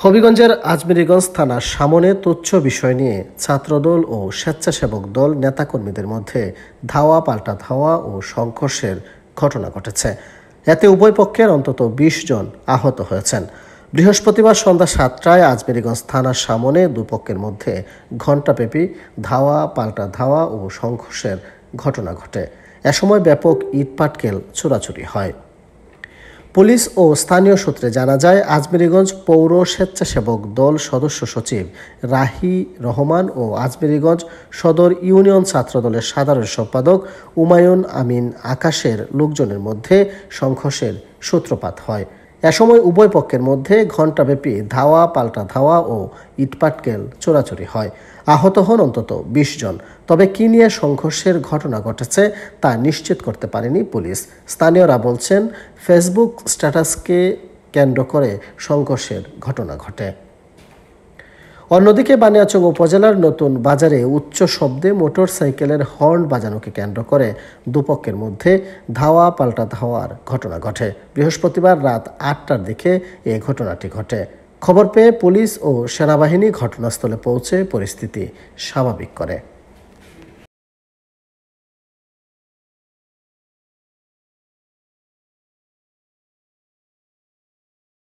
হবিগঞ্জের আজমেরীগঞ্জ থানার সামনে তুচ্ছ বিষয় নিয়ে ছাত্রদল ও স্বেচ্ছাসেবক দল নেতাকর্মীদের মধ্যে ধাওয়া পাল্টা ধাওয়া ও সংঘর্ষের ঘটনা ঘটেছে। এতে উভয় পক্ষের অন্তত ২০ জন আহত হয়েছেন। বৃহস্পতিবার সন্ধ্যা ৭টায় আজমেরীগঞ্জ থানার সামনে দুপক্ষের মধ্যে ঘণ্টাব্যাপী ধাওয়া পাল্টা ধাওয়া ও সংঘর্ষের ঘটনা ঘটে। এ সময় ব্যাপক ইটপাটকেল ছোড়াছুড়ি হয়। পুলিশ ও স্থানীয় সূত্রে জানা যায়, আজমেরীগঞ্জ পৌর স্বেচ্ছাসেবক দল সদস্য সচিব রাহি রহমান ও আজমেরীগঞ্জ সদর ইউনিয়ন ছাত্রদলের সাধারণ সম্পাদক উমায়ুন আমিন আকাশের লোকজনের মধ্যে সংঘর্ষের সূত্রপাত হয়। এ সময় উভয় পক্ষের মধ্যে ঘণ্টাব্যাপী ধাওয়া পাল্টা ধাওয়া ও ইটপাটকেল চোরাচুরি হয়। আহত হন অন্তত ২০ জন। তবে কি নিয়ে সংঘর্ষের ঘটনা ঘটেছে তা নিশ্চিত করতে পারেনি পুলিশ। স্থানীয়রা বলছেন, ফেসবুক স্ট্যাটাসকে কেন্দ্র করে সংঘর্ষের ঘটনা ঘটে। অন্যদিকে বানিয়াচং উপজেলার নতুন বাজারে উচ্চ শব্দে মোটরসাইকেলের হর্ন বাজানোকে কেন্দ্র করে দুপক্ষের মধ্যে ধাওয়া পাল্টা ধাওয়ার ঘটনা ঘটে। বৃহস্পতিবার রাত ৮টার দিকে এই ঘটনাটি ঘটে। খবর পেয়ে পুলিশ ও সেনাবাহিনী ঘটনাস্থলে পৌঁছে পরিস্থিতি স্বাভাবিক করে।